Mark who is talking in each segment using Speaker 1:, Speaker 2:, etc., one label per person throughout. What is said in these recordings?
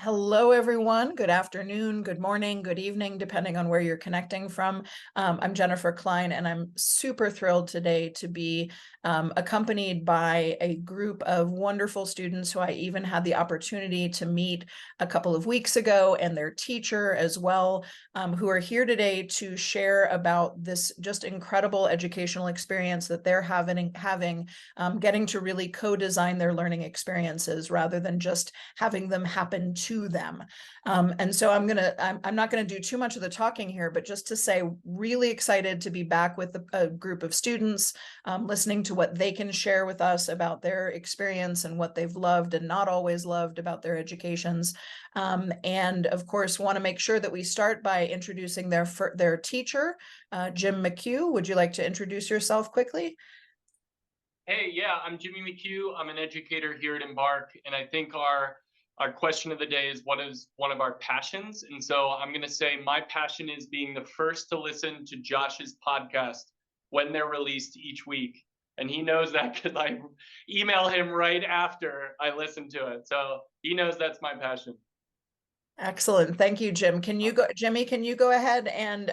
Speaker 1: Hello, everyone. Good afternoon, good morning, good evening, depending on where you're connecting from. I'm Jennifer Klein, and I'm super thrilled today to be accompanied by a group of wonderful students who I even had the opportunity to meet a couple of weeks ago, and their teacher as well, who are here today to share about this just incredible educational experience that they're having getting to really co-design their learning experiences rather than just having them happen to them. And so I'm not gonna do too much of the talking here, but just to say, really excited to be back with a group of students, listening to what they can share with us about their experience and what they've loved and not always loved about their educations. And of course, want to make sure that we start by introducing their teacher, Jim McHugh. Would you like to introduce yourself quickly?
Speaker 2: Hey, yeah, I'm Jimmy McHugh. I'm an educator here at Embark, and I think our question of the day is, what is one of our passions? And so I'm going to say my passion is being the first to listen to Josh's podcast when they're released each week. And he knows that because I email him right after I listen to it. So he knows that's my passion.
Speaker 1: Excellent. Thank you, Jim. Jimmy, can you go ahead and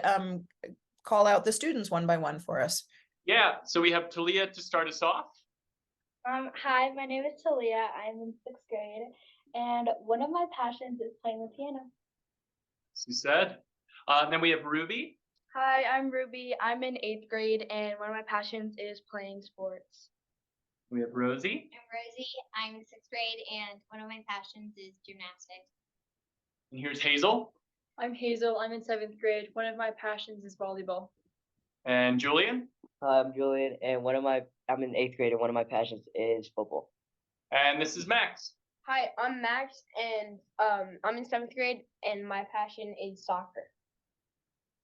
Speaker 1: call out the students one by one for us?
Speaker 2: Yeah, so we have Talia to start us off.
Speaker 3: Hi, my name is Talia. I'm in sixth grade, and one of my passions is playing the piano.
Speaker 2: As you said. Then we have Ruby.
Speaker 4: Hi, I'm Ruby. I'm in eighth grade, and one of my passions is playing sports.
Speaker 2: We have Rosie.
Speaker 5: I'm Rosie. I'm in sixth grade, and one of my passions is gymnastics.
Speaker 2: And here's Hazel.
Speaker 4: I'm Hazel. I'm in seventh grade. One of my passions is volleyball.
Speaker 2: And Julian.
Speaker 6: I'm Julian, and I'm in eighth grade, and one of my passions is football.
Speaker 2: And this is Max.
Speaker 4: Hi, I'm Max, and I'm in seventh grade, and my passion is soccer.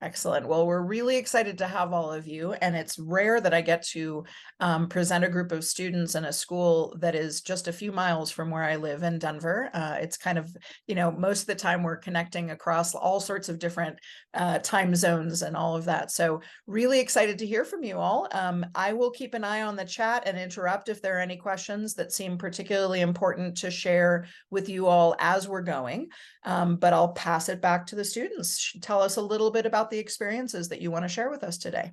Speaker 1: Excellent. Well, we're really excited to have all of you, and it's rare that I get to present a group of students in a school that is just a few miles from where I live in Denver. It's kind of, most of the time we're connecting across all sorts of different time zones and all of that. So really excited to hear from you all. I will keep an eye on the chat and interrupt if there are any questions that seem particularly important to share with you all as we're going. But I'll pass it back to the students. Tell us a little bit about the experiences that you want to share with us today.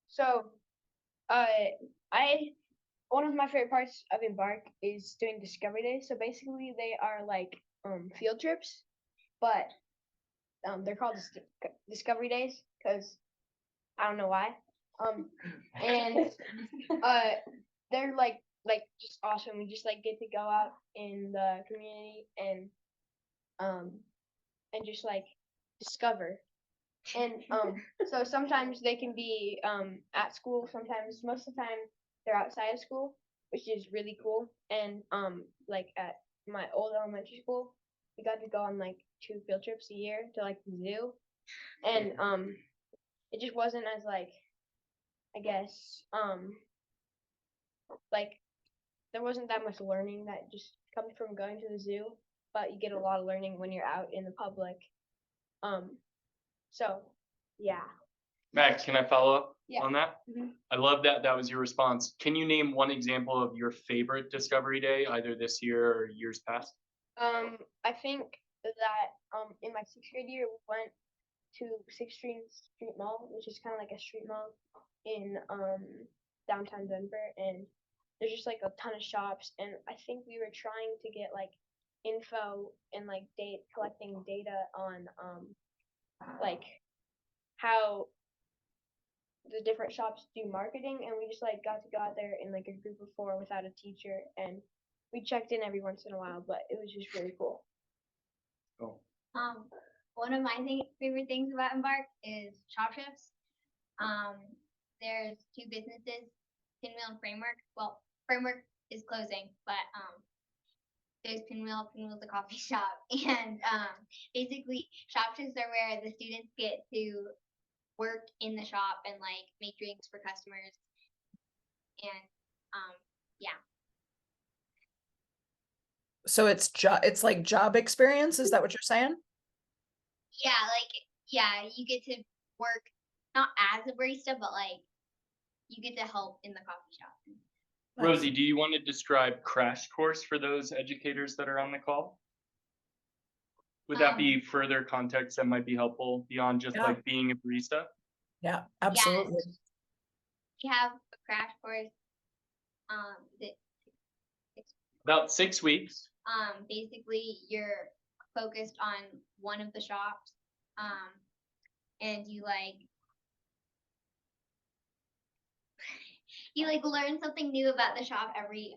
Speaker 4: So one of my favorite parts of Embark is doing Discovery Days. So basically they are like field trips, but they're called Discovery Days because I don't know why. And they're like just awesome. We just like get to go out in the community and just like discover. And so sometimes they can be at school, sometimes most of the time they're outside of school, which is really cool. And like at my old elementary school, we got to go on like 2 field trips a year to like the zoo. And it just wasn't as like, I guess, like there wasn't that much learning that just comes from going to the zoo, but you get a lot of learning when you're out in the public. So yeah.
Speaker 2: Max, can I follow up on that?
Speaker 4: Mm-hmm.
Speaker 2: I love that that was your response. Can you name one example of your favorite Discovery Day, either this year or years past?
Speaker 4: I think that in my sixth grade year, we went to 16th Street Mall, which is kind of like a street mall in downtown Denver, and there's just like a ton of shops, and I think we were trying to get like info and like collecting data on like how the different shops do marketing, and we just like got to go out there in like a group of 4 without a teacher, and we checked in every once in a while, but it was just really cool.
Speaker 2: Cool.
Speaker 5: One of my favorite things about Embark is shop shifts. There's 2 businesses, Pinwheel and Framework. Well, Framework is closing, but there's Pinwheel. Pinwheel's a coffee shop, and basically shop shifts are where the students get to work in the shop and like make drinks for customers, and yeah.
Speaker 1: So it's like job experience. Is that what you're saying?
Speaker 5: Yeah, you get to work not as a barista, but like you get to help in the coffee shop.
Speaker 1: Nice.
Speaker 2: Rosie, do you want to describe crash course for those educators that are on the call? Would that be further context that might be helpful beyond just
Speaker 1: Yeah.
Speaker 2: like being a barista?
Speaker 1: Yeah, absolutely.
Speaker 5: We have a crash course. That
Speaker 2: About 6 weeks.
Speaker 5: basically you're focused on one of the shops, and you learn something new about the shop every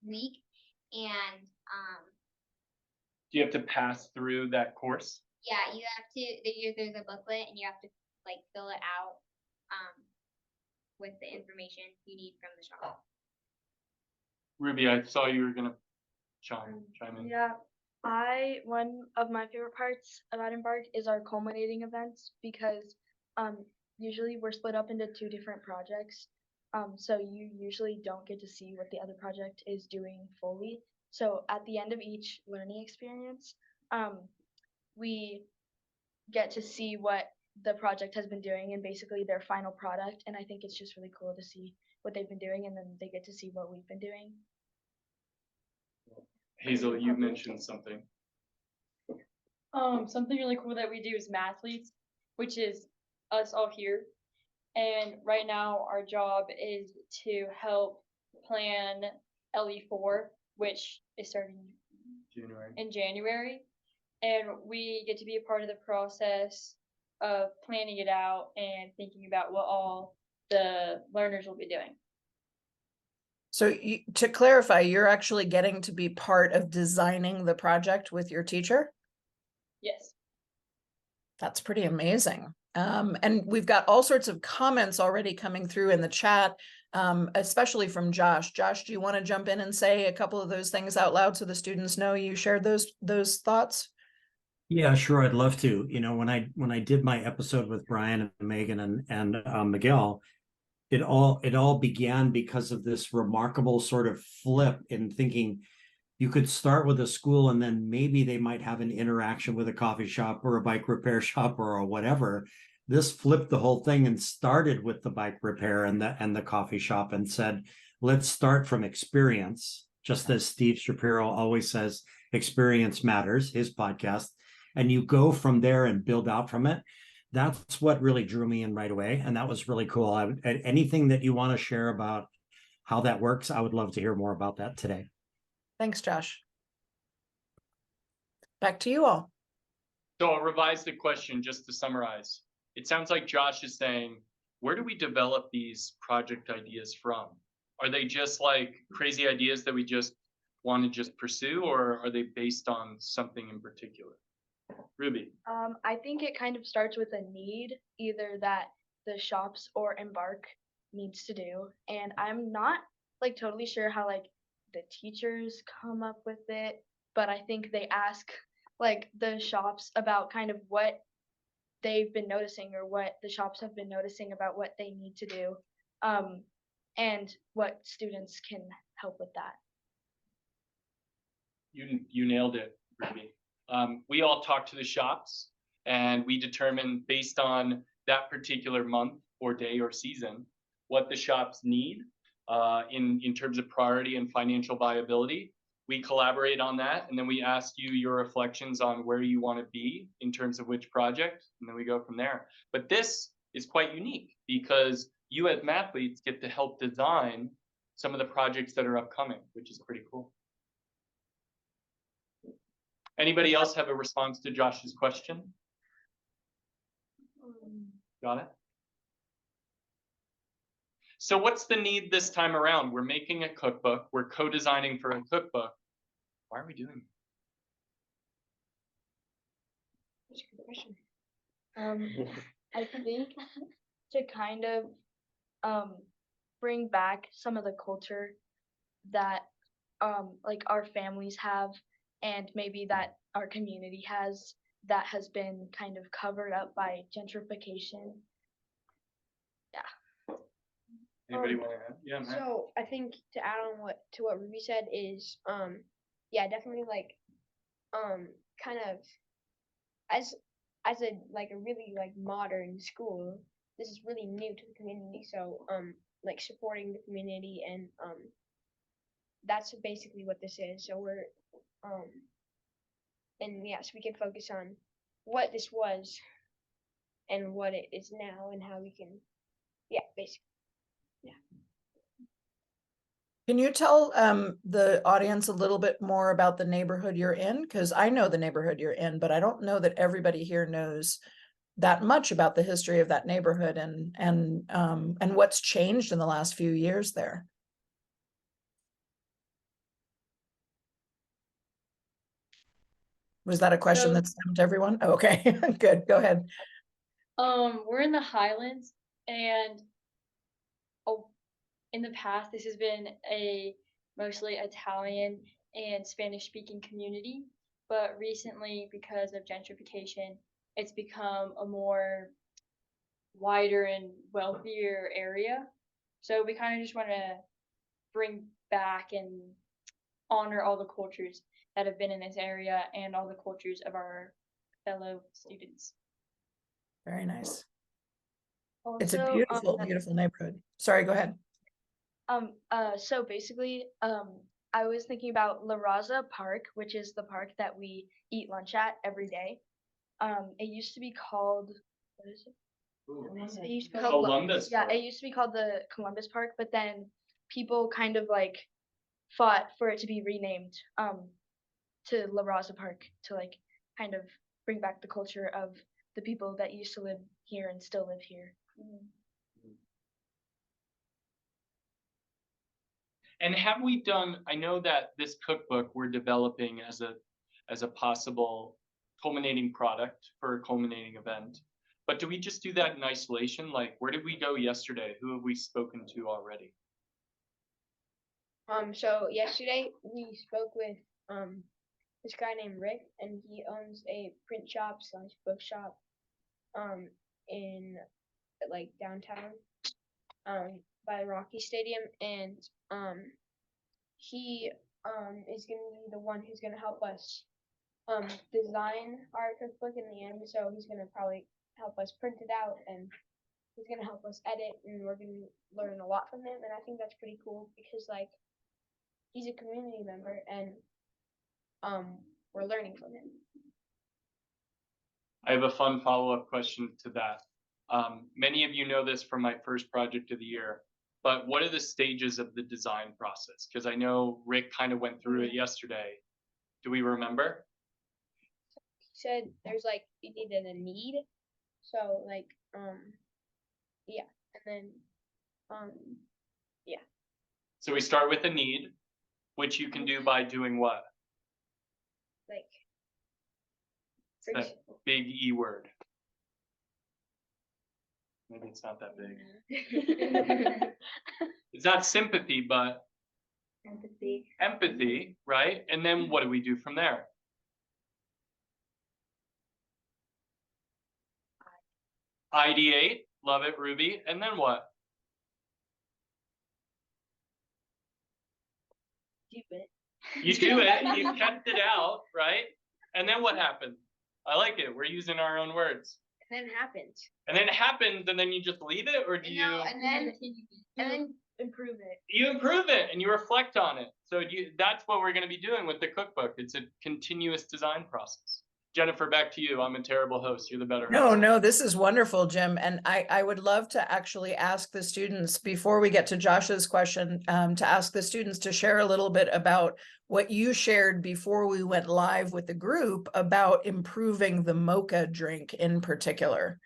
Speaker 5: week, and
Speaker 2: Do you have to pass through that course?
Speaker 5: yeah, you have to. There's a booklet, and you have to fill it out with the information you need from the shop.
Speaker 2: Ruby, I saw you were gonna chime in.
Speaker 7: Yeah, one of my favorite parts about Embark is our culminating events because usually we're split up into 2 different projects. So you usually don't get to see what the other project is doing fully. So at the end of each learning experience, we get to see what the project has been doing and basically their final product. And I think it's just really cool to see what they've been doing, and then they get to see what we've been doing.
Speaker 2: Hazel, you mentioned something.
Speaker 8: Something really cool that we do is mathletes, which is us all here. And right now our job is to help plan LE4, which is starting in January. And we get to be a part of the process of planning it out and thinking about what all the learners will be doing.
Speaker 1: So to clarify, you're actually getting to be part of designing the project with your teacher?
Speaker 8: Yes.
Speaker 1: That's pretty amazing. And we've got all sorts of comments already coming through in the chat, especially from Josh. Josh, do you want to jump in and say a couple of those things out loud so the students know you shared those thoughts?
Speaker 9: Yeah, sure. I'd love to. You know, when I did my episode with Brian and Megan and Miguel, it all began because of this remarkable sort of flip in thinking you could start with a school and then maybe they might have an interaction with a coffee shop or a bike repair shop or whatever. This flipped the whole thing and started with the bike repair and the coffee shop and said, let's start from experience. Just as Steve Shapiro always says, experience matters, his podcast. And you go from there and build out from it. That's what really drew me in right away. And that was really cool. Anything that you want to share about how that works, I would love to hear more about that today.
Speaker 1: Thanks, Josh. Back to you all.
Speaker 2: So I'll revise the question just to summarize. It sounds like Josh is saying, where do we develop these project ideas from? Are they just like crazy ideas that we just want to just pursue, or are they based on something in particular? Ruby.
Speaker 7: I think it kind of starts with a need, either that the shops or Embark needs to do. And I'm not totally sure how the teachers come up with it, but I think they ask the shops about kind of what they've been noticing or what the shops have been noticing about what they need to do, and what students can help with that.
Speaker 2: You nailed it, Ruby. We all talk to the shops and we determine based on that particular month or day or season what the shops need in terms of priority and financial viability. We collaborate on that, and then we ask you your reflections on where you want to be in terms of which project, and then we go from there. But this is quite unique because you as mathletes get to help design some of the projects that are upcoming, which is pretty cool. Anybody else have a response to Josh's question? Got it? So what's the need this time around? We're making a cookbook. We're co-designing for a cookbook. Why are we doing that?
Speaker 4: That's a good question.
Speaker 7: I think to kind of bring back some of the culture that our families have, and maybe that our community has, that has been kind of covered up by gentrification. Yeah.
Speaker 2: Anybody want to add? Yeah, Matt.
Speaker 4: So I think to add on to what Ruby said is, yeah, definitely kind of as a really modern school, this is really new to the community. So supporting the community and that's basically what this is. So we're and yeah, so we can focus on what this was and what it is now and how we can, basically.
Speaker 1: Can you tell the audience a little bit more about the neighborhood you're in? Because I know the neighborhood you're in, but I don't know that everybody here knows that much about the history of that neighborhood and what's changed in the last few years there. Was that a question
Speaker 8: So-
Speaker 1: that stumped everyone? Oh, okay, good. Go ahead.
Speaker 8: We're in the Highlands, and in the past, this has been a mostly Italian and Spanish speaking community, but recently, because of gentrification, it's become a more wider and wealthier area. So we kind of just want to bring back and honor all the cultures that have been in this area and all the cultures of our fellow students.
Speaker 1: Very nice. It's a
Speaker 7: Also,
Speaker 1: beautiful, beautiful neighborhood. Sorry, go ahead.
Speaker 7: So basically, I was thinking about La Raza Park, which is the park that we eat lunch at every day. It used to be called, what is it? It used to be called
Speaker 2: Columbus.
Speaker 7: Yeah, it used to be called the Columbus Park, but then people kind of like fought for it to be renamed to La Raza Park to like kind of bring back the culture of the people that used to live here and still live here.
Speaker 2: And have we done, I know that this cookbook we're developing as a possible culminating product for a culminating event. But do we just do that in isolation? Like, where did we go yesterday? Who have we spoken to already?
Speaker 4: So yesterday we spoke with this guy named Rick, and he owns a print shop / bookshop in like downtown by Rocky Stadium, and he is gonna be the one who's gonna help us design our cookbook in the end. So he's gonna probably help us print it out, and he's gonna help us edit, and we're gonna learn a lot from him. And I think that's pretty cool because like he's a community member, and we're learning from him.
Speaker 2: I have a fun follow-up question to that. Many of you know this from my first project of the year, but what are the stages of the design process? Because I know Rick kind of went through it yesterday. Do we remember?
Speaker 4: He said there's like you needed a need, so like yeah, and then
Speaker 2: So we start with a need, which you can do by doing what?
Speaker 4: like
Speaker 2: That big E word. Maybe it's not that big. It's not sympathy, but empathy, right? And then what do we do from there? Ideate, love it, Ruby. And then what?
Speaker 4: do it.
Speaker 2: You do it, you test it out, right? And then what happens? I like it. We're using our own words.
Speaker 4: And then it happens.
Speaker 2: And then it happens, and then you just leave it, or do you?
Speaker 4: And then improve it.
Speaker 2: You improve it and you reflect on it. So that's what we're going to be doing with the cookbook. It's a continuous design process. Jennifer, back to you. I'm a terrible host. You're the better host.
Speaker 1: No, this is wonderful, Jim. And I would love to actually ask the students, before we get to Josh's question, to ask the students to share a little bit about what you shared before we went live with the group about improving the mocha drink in particular.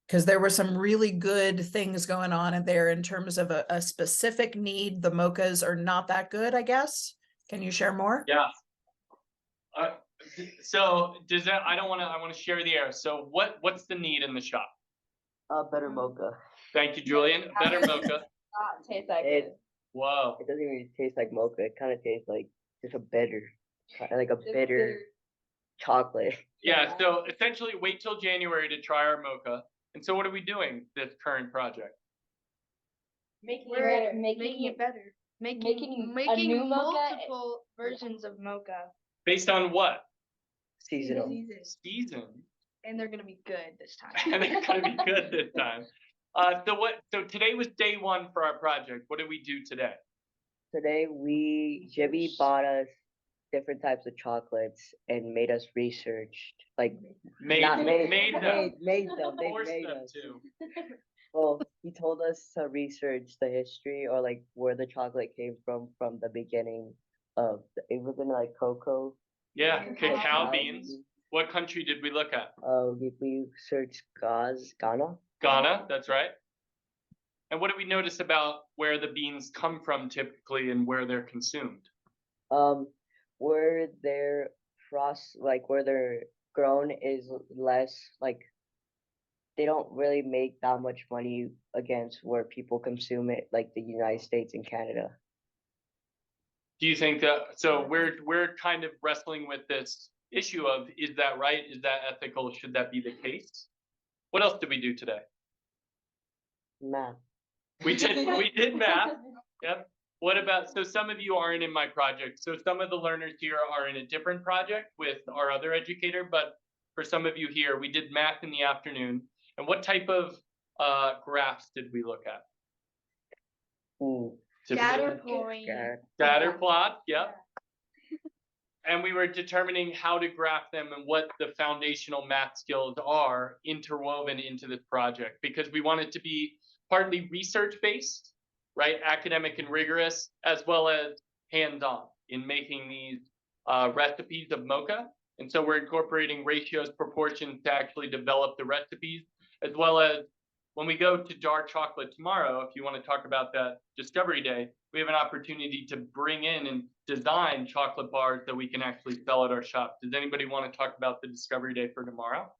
Speaker 1: Because there were some really good things going on in there in terms of a specific need. The mochas are not that good, I guess. Can you share more?
Speaker 2: Yeah. So does that? I want to share the air. So what's the need in the shop?
Speaker 6: Better mocha.
Speaker 2: Thank you, Julian. Better mocha.
Speaker 4: Tastes like
Speaker 6: It
Speaker 2: Whoa.
Speaker 6: doesn't even taste like mocha. It kind of tastes like just a bitter, like a bitter chocolate.
Speaker 2: Yeah. So essentially, wait till January to try our mocha. And so what are we doing this current project?
Speaker 4: making
Speaker 7: Making it better. Making
Speaker 4: a new mocha.
Speaker 7: multiple versions of mocha,
Speaker 2: Based on what?
Speaker 6: Seasonal.
Speaker 2: Season.
Speaker 7: and they're gonna be good this time.
Speaker 2: And it's gonna be good this time. So today was day one for our project. What did we do today?
Speaker 6: Today Jimmy bought us different types of chocolates and made us research, like
Speaker 2: Made
Speaker 6: not made
Speaker 2: made them.
Speaker 6: made them. They
Speaker 2: Forced
Speaker 6: made
Speaker 2: them
Speaker 6: us.
Speaker 2: to.
Speaker 6: Well, he told us to research the history or like where the chocolate came from the beginning of it was in like cocoa.
Speaker 2: Yeah, cacao
Speaker 6: Cacao
Speaker 2: beans.
Speaker 6: beans.
Speaker 2: What country did we look at?
Speaker 6: We searched Ghana.
Speaker 2: Ghana, that's right. And what do we notice about where the beans come from typically and where they're consumed?
Speaker 6: Where they're where they're grown is less like they don't really make that much money against where people consume it, like the United States and Canada.
Speaker 2: Do you think that, so we're kind of wrestling with this issue of, is that right? Is that ethical? Should that be the case? What else did we do today?
Speaker 6: Math.
Speaker 2: We did math. Yep. What about, so some of you aren't in my project. So some of the learners here are in a different project with our other educator, but for some of you here, we did math in the afternoon. And what type of graphs did we look at?
Speaker 7: Scatter point.
Speaker 2: Scatter plot, yep. And we were determining how to graph them and what the foundational math skills are interwoven into this project, because we want it to be partly research-based, right, academic and rigorous, as well as hands-on in making these recipes of mocha. And so we're incorporating ratios, proportions to actually develop the recipes, as well as when we go to Jar Chocolate tomorrow, if you want to talk about that Discovery Day, we have an opportunity to bring in and design chocolate bars that we can actually sell at our shop. Does anybody want to talk about the Discovery Day for tomorrow?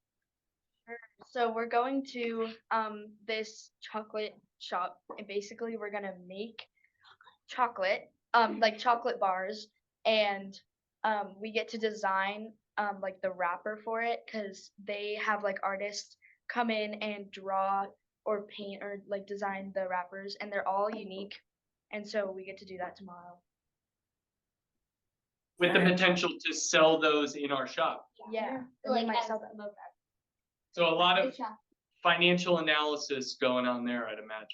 Speaker 7: So we're going to this chocolate shop, and basically we're gonna make chocolate, like chocolate bars, and we get to design like the wrapper for it, because they have like artists come in and draw or paint or like design the wrappers, and they're all unique, and so we get to do that tomorrow.
Speaker 2: With the potential to sell those in our shop.
Speaker 7: Yeah,
Speaker 5: So,
Speaker 7: and we
Speaker 5: like,
Speaker 7: might
Speaker 5: as
Speaker 7: sell that.
Speaker 5: a mocha.
Speaker 2: So a lot of
Speaker 5: Good job.
Speaker 2: financial analysis going on there, I'd imagine.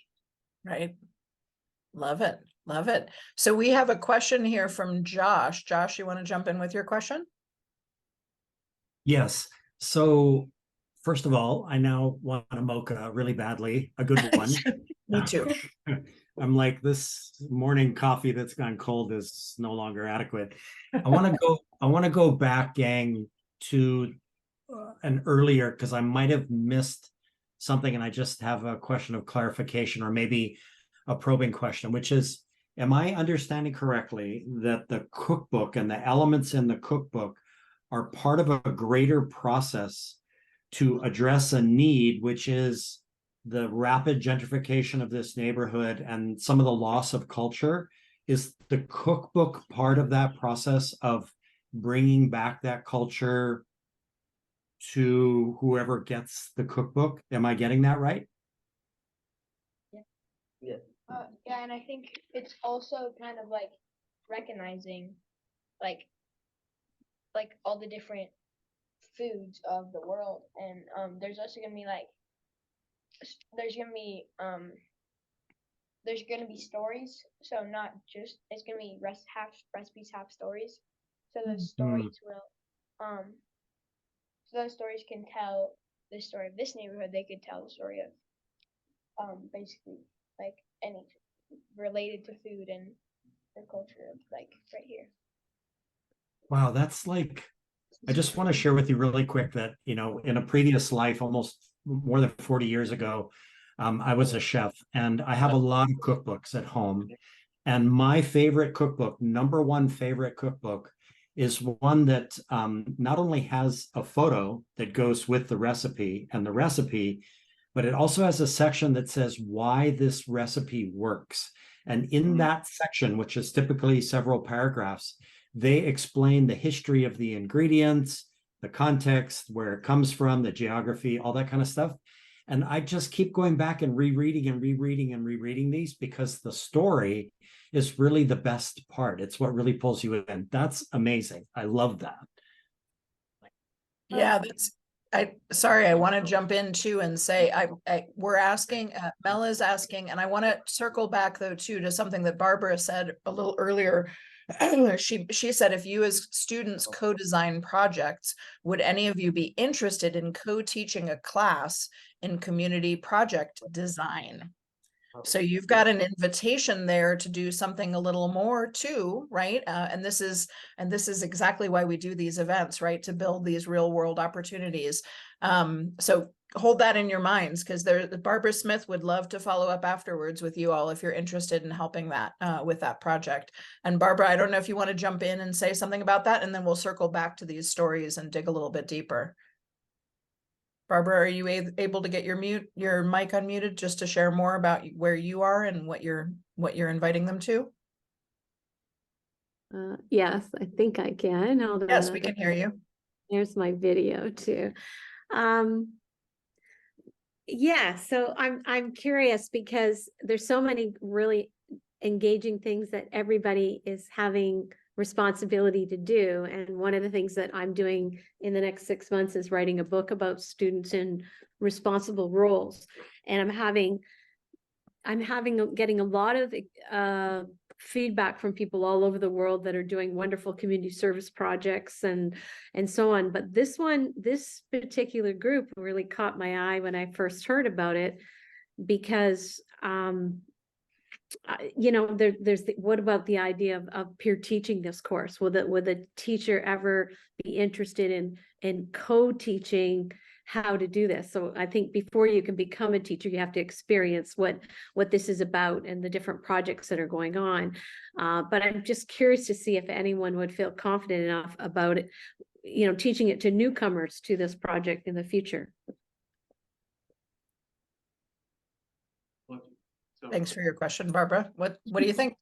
Speaker 1: Right. Love it. Love it. So we have a question here from Josh. Josh, you want to jump in with your question?
Speaker 9: Yes. So first of all, I now want a mocha really badly, a good one.
Speaker 1: Me too.
Speaker 9: I'm like, this morning coffee that's gone cold is no longer adequate. I want to go back, gang, to an earlier, because I might have missed something, and I just have a question of clarification, or maybe a probing question, which is, am I understanding correctly that the cookbook and the elements in the cookbook are part of a greater process to address a need, which is the rapid gentrification of this neighborhood and some of the loss of culture? Is the cookbook part of that process of bringing back that culture to whoever gets the cookbook? Am I getting that right?
Speaker 6: Yeah.
Speaker 4: Yeah, and I think it's also kind of like recognizing like all the different foods of the world, and there's also gonna be like there's gonna be stories, so not just it's gonna be half recipes, half stories. So those stories will so those stories can tell the story of this neighborhood. They could tell the story of basically like anything related to food and the culture of like right here.
Speaker 9: Wow, that's like, I just want to share with you really quick that, you know, in a previous life, almost more than 40 years ago, I was a chef, and I have a lot of cookbooks at home. And my favorite cookbook, number one favorite cookbook, is one that not only has a photo that goes with the recipe and the recipe, but it also has a section that says why this recipe works. And in that section, which is typically several paragraphs, they explain the history of the ingredients, the context, where it comes from, the geography, all that kind of stuff. And I just keep going back and rereading these, because the story is really the best part. It's what really pulls you in. That's amazing. I love that.
Speaker 1: Yeah, sorry, I want to jump in too and say, we're asking, Mel is asking, and I want to circle back though too to something that Barbara said a little earlier. She said, if you as students co-design projects, would any of you be interested in co-teaching a class in community project design? So you've got an invitation there to do something a little more too, right? And this is exactly why we do these events, right? To build these real world opportunities. So hold that in your minds, because Barbara Smith would love to follow up afterwards with you all if you're interested in helping that with that project. And Barbara, I don't know if you want to jump in and say something about that, and then we'll circle back to these stories and dig a little bit deeper. Barbara, are you able to get your mic unmuted just to share more about where you are and what you're inviting them to?
Speaker 10: Yes, I think I can. Hold on.
Speaker 1: Yes, we can hear you.
Speaker 10: There's my video too. Yeah, so I'm curious because there's so many really engaging things that everybody is having responsibility to do. And one of the things that I'm doing in the next 6 months is writing a book about students in responsible roles. And getting a lot of feedback from people all over the world that are doing wonderful community service projects and so on. But this particular group really caught my eye when I first heard about it, because what about the idea of peer teaching this course? Would the teacher ever be interested in co-teaching how to do this? So I think before you can become a teacher, you have to experience what this is about and the different projects that are going on. But I'm just curious to see if anyone would feel confident enough about it, teaching it to newcomers to this project in the future.
Speaker 1: Thanks for your question, Barbara. What do you think?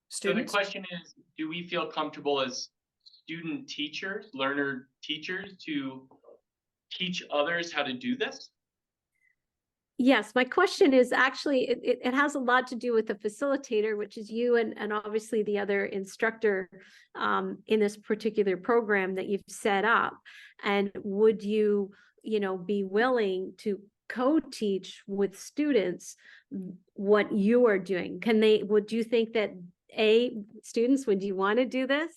Speaker 1: Students?
Speaker 2: So the question is, do we feel comfortable as student teachers, learner teachers, to teach others how to do this?
Speaker 10: Yes, my question is actually, it has a lot to do with the facilitator, which is you and obviously the other instructor in this particular program that you've set up. And would you, be willing to co-teach with students what you are doing? Would you think that students, would you want to do this?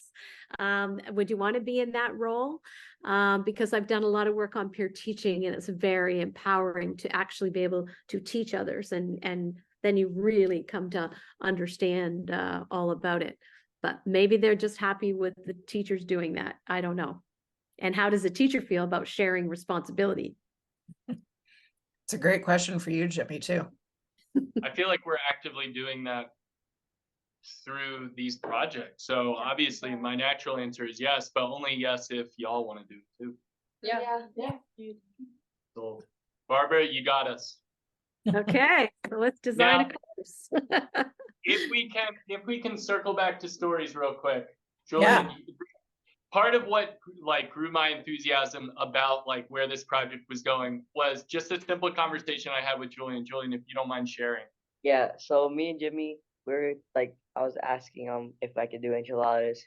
Speaker 10: Would you want to be in that role? Because I've done a lot of work on peer teaching, and it's very empowering to actually be able to teach others, and then you really come to understand all about it. But maybe they're just happy with the teachers doing that. I don't know. And how does the teacher feel about sharing responsibility?
Speaker 1: It's a great question for you, Jimmy, too.
Speaker 2: I feel like we're actively doing that through these projects. So obviously my natural answer is yes, but only yes if y'all want to do it too.
Speaker 8: Yeah.
Speaker 2: So Barbara, you got us.
Speaker 10: Okay, so let's design a course.
Speaker 2: If we can circle back to stories real quick. Julian, part of what grew my enthusiasm about where this project was going was just a simple conversation I had with Julian. Julian, if you don't mind sharing.
Speaker 6: Yeah, so me and Jimmy, I was asking him if I could do enchiladas.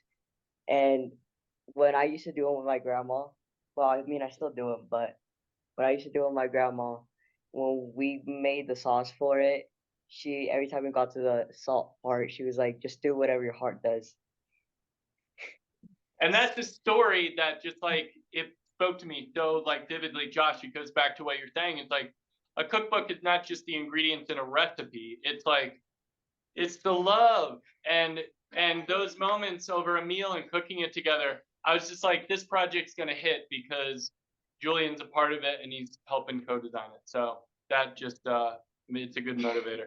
Speaker 6: And when I used to do them with my grandma, well, I mean, I still do them, but when I used to do it with my grandma, when we made the sauce for it, every time we got to the salt part, she was like, just do whatever your heart does.
Speaker 2: And that's a story that just it spoke to me so vividly. Josh, it goes back to what you're saying. It's a cookbook is not just the ingredients in a recipe. It's the love and those moments over a meal and cooking it together. I was just this project's gonna hit because Julian's a part of it and he's helping co-design it. So that just it's a good motivator.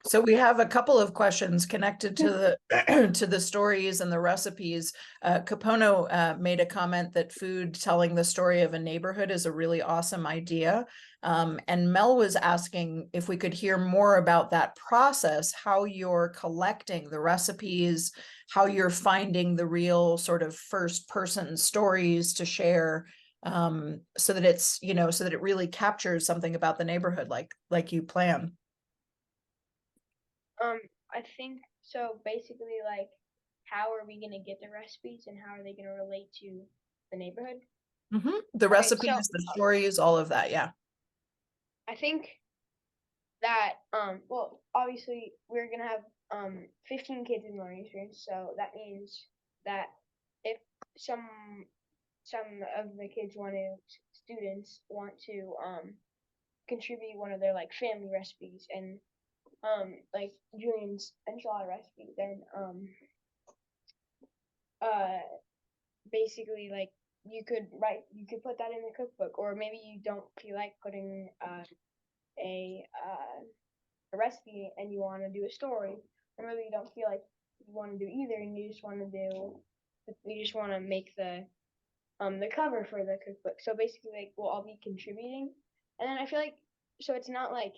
Speaker 1: So we have a couple of questions connected to the to the stories and the recipes. Capono made a comment that food telling the story of a neighborhood is a really awesome idea. And Mel was asking if we could hear more about that process, how you're collecting the recipes, how you're finding the real sort of first person stories to share, so that it's, so that it really captures something about the neighborhood like you plan.
Speaker 4: I think so. Basically, how are we gonna get the recipes, and how are they gonna relate to the neighborhood?
Speaker 1: The
Speaker 4: Right,
Speaker 1: recipes, the stories, all of that. Yeah.
Speaker 4: I think that well, obviously we're gonna have 15 kids in learning experience, so that means that if some of the students want to contribute one of their like family recipes and like Julian's enchilada recipe, then basically like you could put that in the cookbook, or maybe you don't feel like putting a recipe and you want to do a story, or maybe you don't feel like you want to do either and you just want to make the cover for the cookbook. So basically like we'll all be contributing, and then I feel like so it's not like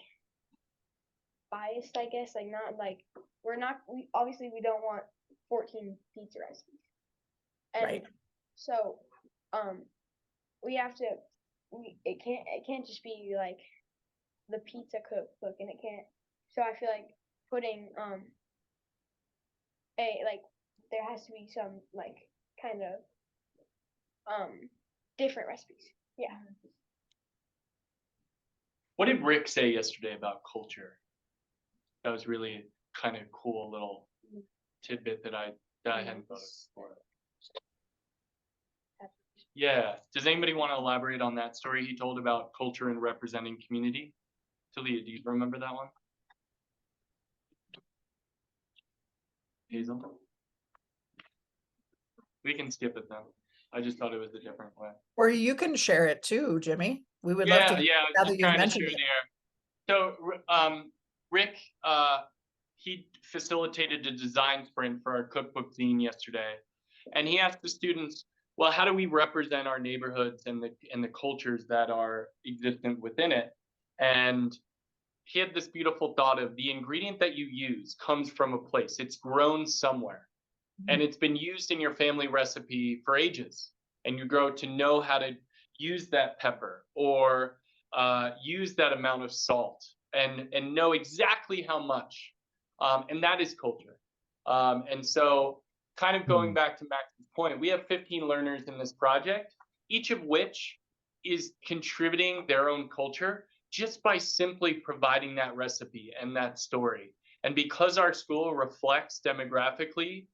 Speaker 4: biased, I guess, like not like we obviously we don't want 14 pizza recipes, and
Speaker 1: Right.
Speaker 4: so we have to it can't just be like the pizza cookbook, and it can't, so I feel like putting there has to be some like kind of different recipes. Yeah.
Speaker 2: What did Rick say yesterday about culture? That was really kind of cool little tidbit that I hadn't thought of before. Yeah. Does anybody want to elaborate on that story he told about culture and representing community? Talia, do you remember that one? Hazel? We can skip it then. I just thought it was a different way.
Speaker 1: Or you can share it too, Jimmy. We would love to.
Speaker 2: Yeah,
Speaker 1: Now
Speaker 2: just
Speaker 1: that you've
Speaker 2: trying to
Speaker 1: mentioned
Speaker 2: share
Speaker 1: it.
Speaker 2: there. So Rick, he facilitated a design sprint for our cookbook zine yesterday, and he asked the students, well, how do we represent our neighborhoods and the cultures that are existent within it? And he had this beautiful thought of the ingredient that you use comes from a place. It's grown somewhere, and it's been used in your family recipe for ages, and you grow to know how to use that pepper or use that amount of salt and know exactly how much, and that is culture. And so kind of going back to Max's point, we have 15 learners in this project, each of which is contributing their own culture just by simply providing that recipe and that story. And because our school reflects demographically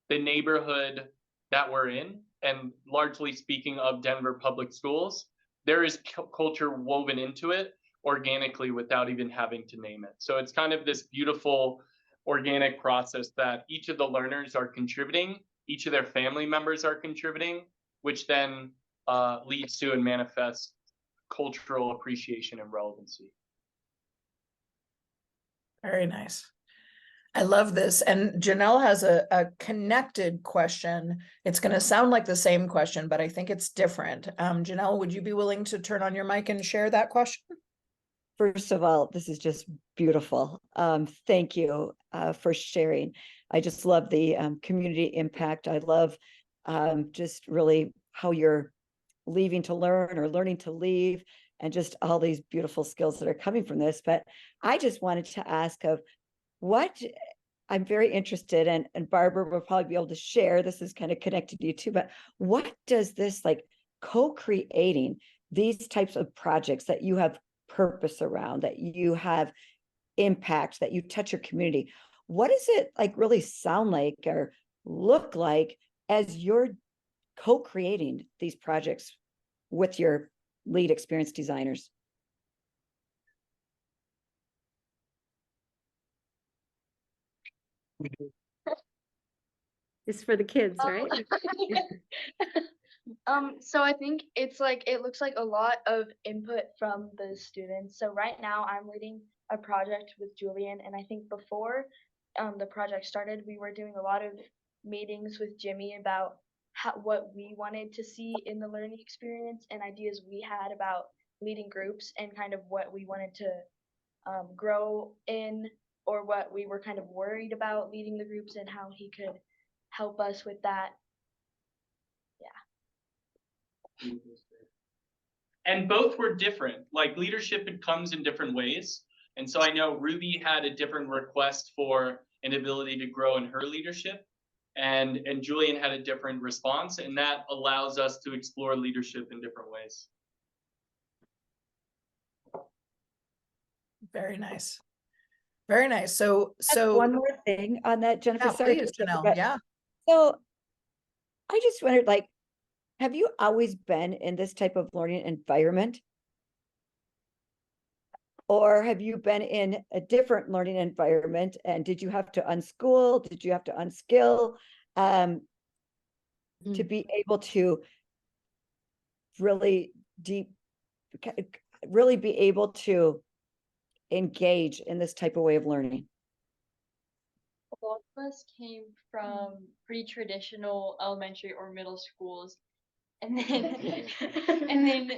Speaker 2: the neighborhood that we're in, and largely speaking of Denver public schools, there is culture woven into it organically without even having to name it. So it's kind of this beautiful organic process that each of the learners are contributing, each of their family members are contributing, which then leads to and manifests cultural appreciation and relevancy.
Speaker 1: Very nice. I love this. And Janelle has a connected question. It's going to sound like the same question, but I think it's different. Janelle, would you be willing to turn on your mic and share that question?
Speaker 11: First of all, this is just beautiful. Thank you for sharing. I just love the community impact. I love just really how you're leaving to learn or learning to leave, and just all these beautiful skills that are coming from this. But I just wanted to ask of what I'm very interested in, and Barbara will probably be able to share, this is kind of connected to you too, but what does this like co-creating these types of projects that you have purpose around, that you have impact, that you touch your community, what does it like really sound like or look like as you're co-creating these projects with your lead experienced designers?
Speaker 10: It's for the kids, right?
Speaker 7: So I think it's like, it looks like a lot of input from the students. So right now I'm leading a project with Julian, and I think before the project started, we were doing a lot of meetings with Jimmy about what we wanted to see in the learning experience and ideas we had about leading groups and kind of what we wanted to grow in, or what we were kind of worried about leading the groups and how he could help us with that.
Speaker 2: And both were different. Like leadership, it comes in different ways. And so I know Ruby had a different request for an ability to grow in her leadership. and Julian had a different response, and that allows us to explore leadership in different ways.
Speaker 1: Very nice. Very nice. So
Speaker 11: One more thing on that, Jennifer.
Speaker 1: yeah,
Speaker 11: Sorry to
Speaker 1: please,
Speaker 11: interrupt,
Speaker 1: Janelle.
Speaker 11: but-
Speaker 1: Yeah.
Speaker 11: So I just wondered, like, have you always been in this type of learning environment? Or have you been in a different learning environment, and did you have to unschool? Did you have to unskill to be able to really really be able to engage in this type of way of learning?
Speaker 8: A lot of us came from pretty traditional elementary or middle schools, and then and then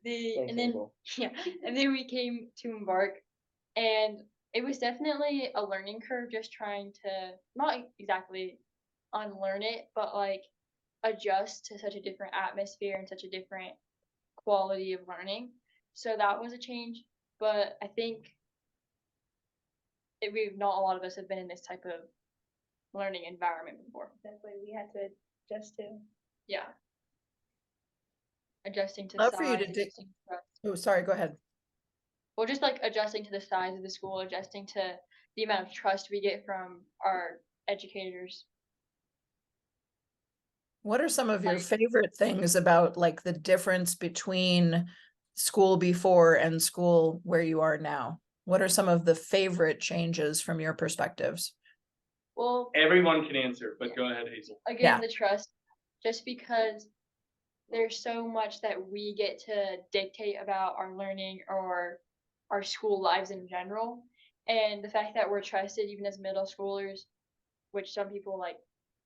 Speaker 8: yeah, and then we came to Embark, and it was definitely a learning curve, just trying to not exactly unlearn it, but like adjust to such a different atmosphere and such a different quality of learning. So that was a change, but I think not a lot of us have been in this type of learning environment before.
Speaker 3: Definitely, we had to adjust to.
Speaker 8: Yeah. Adjusting to
Speaker 1: Love for you
Speaker 8: size.
Speaker 1: to dig.
Speaker 8: adjusting to trust.
Speaker 1: Oh, sorry, go ahead.
Speaker 8: Well, just like adjusting to the size of the school, adjusting to the amount of trust we get from our educators.
Speaker 1: What are some of your
Speaker 8: Like-
Speaker 1: favorite things about like the difference between school before and school where you are now? What are some of the favorite changes from your perspectives?
Speaker 8: Well,
Speaker 2: Everyone can answer, but go ahead, Hazel.
Speaker 8: again,
Speaker 1: Yeah.
Speaker 8: the trust, just because there's so much that we get to dictate about our learning or our school lives in general. And the fact that we're trusted even as middle schoolers, which some people like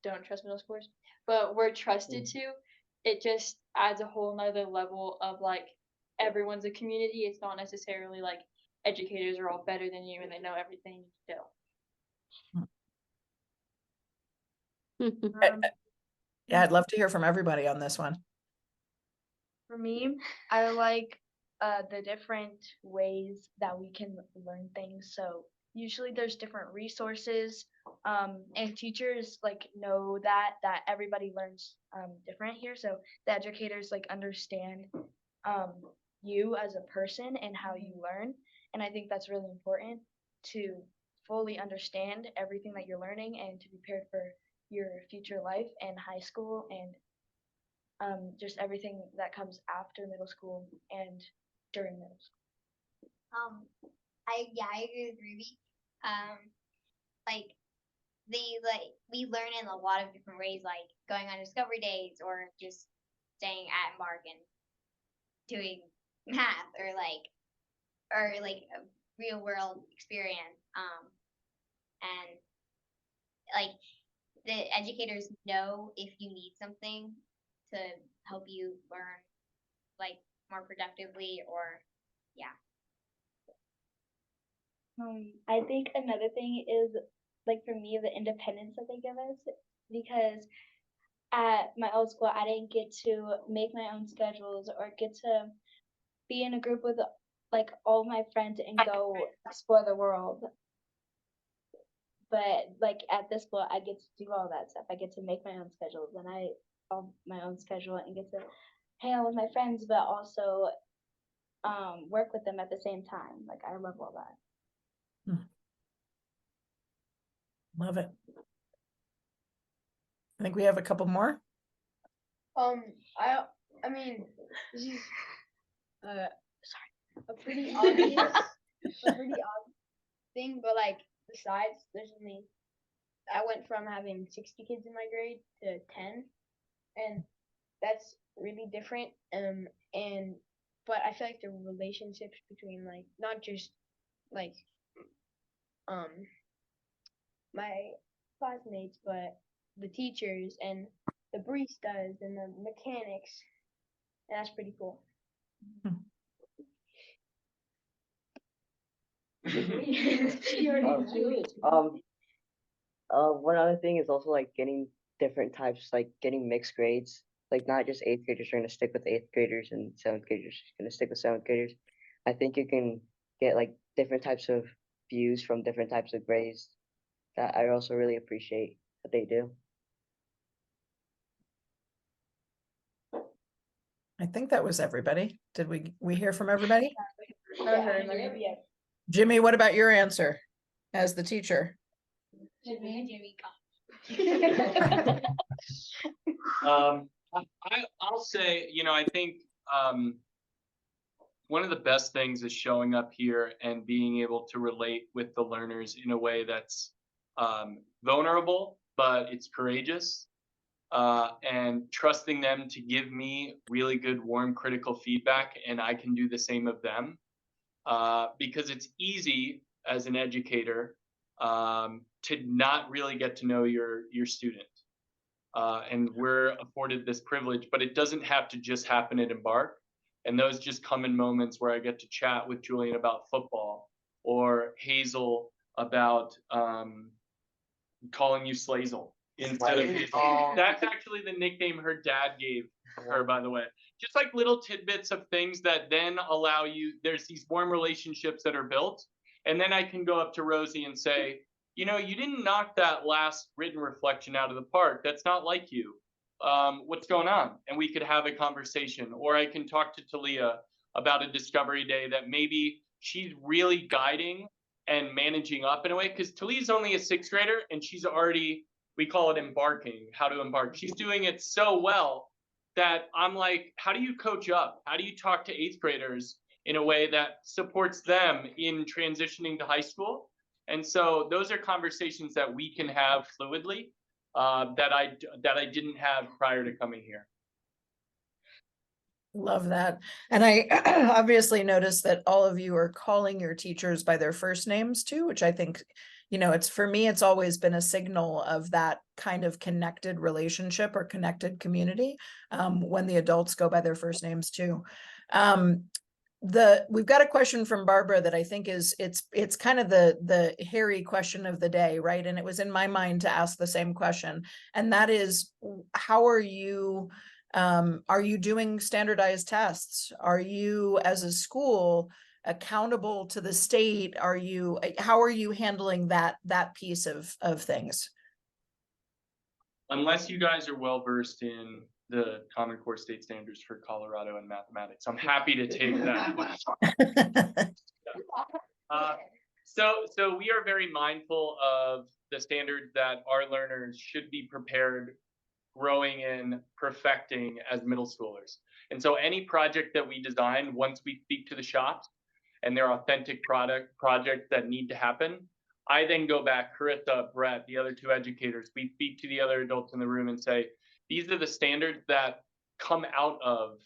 Speaker 8: don't trust middle schoolers, but we're trusted to, it just adds a whole nother level of like everyone's a community. It's not necessarily like educators are all better than you and they know everything still.
Speaker 1: Yeah, I'd love to hear from everybody on this one.
Speaker 7: For me, I like the different ways that we can learn things. So usually there's different resources, and teachers like know that everybody learns different here. So the educators like understand you as a person and how you learn, and I think that's really important to fully understand everything that you're learning and to be prepared for your future life and high school and just everything that comes after middle school and during middle school.
Speaker 5: I agree with Ruby. Like we learn in a lot of different ways, like going on discovery days or just staying at Embark and doing math or like a real world experience. And like the educators know if you need something to help you learn like more productively or yeah.
Speaker 3: I think another thing is like for me the independence that they give us, because at my old school I didn't get to make my own schedules or get to be in a group with like all my friends and go explore the world. But like at this school I get to do all that stuff. I get to make my own schedules and my own schedule and get to hang out with my friends, but also work with them at the same time. Like I love all that.
Speaker 1: Love it. I think we have a couple more.
Speaker 4: I mean, this is a pretty obvious, thing, but like besides, I went from having 60 kids in my grade to 10, and that's really different. But I feel like the relationships between like not just like my classmates, but the teachers and the baristas and the mechanics, and that's pretty cool.
Speaker 6: One other thing is also like getting different types, like getting mixed grades. Like not just eighth graders are gonna stick with eighth graders and seventh graders are gonna stick with seventh graders. I think you can get like different types of views from different types of grades that I also really appreciate that they do.
Speaker 1: I think that was everybody. Did we hear from everybody? Jimmy, what about your answer as the teacher?
Speaker 2: I'll say, I think one of the best things is showing up here and being able to relate with the learners in a way that's vulnerable, but it's courageous, and trusting them to give me really good, warm, critical feedback, and I can do the same of them. Because it's easy as an educator to not really get to know your student. And we're afforded this privilege, but it doesn't have to just happen at Embark. And those just come in moments where I get to chat with Julian about football, or Hazel about calling you Slazel instead of Hazel. That's actually the nickname her dad gave her, by the way. Just like little tidbits of things that then allow you, there's these warm relationships that are built. And then I can go up to Rosie and say, you didn't knock that last written reflection out of the park. That's not like you. What's going on? And we could have a conversation. Or I can talk to Talia about a discovery day that maybe she's really guiding and managing up in a way, because Talia's only a 6th grader and she's already, we call it embarking, how to embark. She's doing it so well that I'm like, how do you coach up? How do you talk to 8th graders in a way that supports them in transitioning to high school? And so those are conversations that we can have fluidly, that I didn't have prior to coming here.
Speaker 1: Love that. And I obviously noticed that all of you are calling your teachers by their first names too, which I think, it's, for me, it's always been a signal of that kind of connected relationship or connected community, when the adults go by their first names too. We've got a question from Barbara that I think it's kind of the hairy question of the day, right? And it was in my mind to ask the same question. And that is, how are you doing standardized tests? Are you, as a school, accountable to the state? How are you handling that piece of things?
Speaker 2: Unless you guys are well versed in the Common Core state standards for Colorado and mathematics, I'm happy to take that. So we are very mindful of the standards that our learners should be prepared, growing in, perfecting as middle schoolers. And so any project that we design, once we speak to the shops and their authentic projects that need to happen, I then go back, Carissa, Brett, the other 2 educators, we speak to the other adults in the room and say, these are the standards that come out of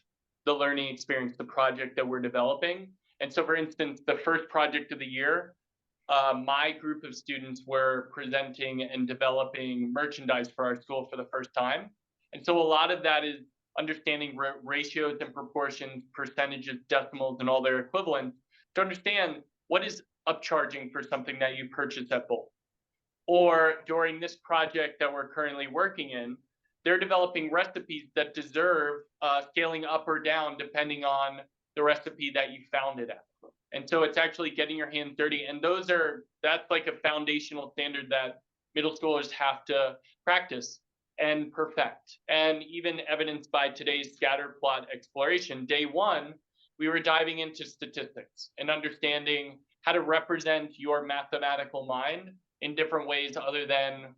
Speaker 2: the learning experience, the project that we're developing. And so, for instance, the first project of the year, my group of students were presenting and developing merchandise for our school for the first time. And so a lot of that is understanding ratios and proportions, percentages, decimals, and all their equivalents to understand what is upcharging for something that you purchase at bulk. Or during this project that we're currently working in, they're developing recipes that deserve scaling up or down depending on the recipe that you found it at. And so it's actually getting your hands dirty. And that's like a foundational standard that middle schoolers have to practice and perfect. And even evidenced by today's scatter plot exploration, day 1, we were diving into statistics and understanding how to represent your mathematical mind in different ways other than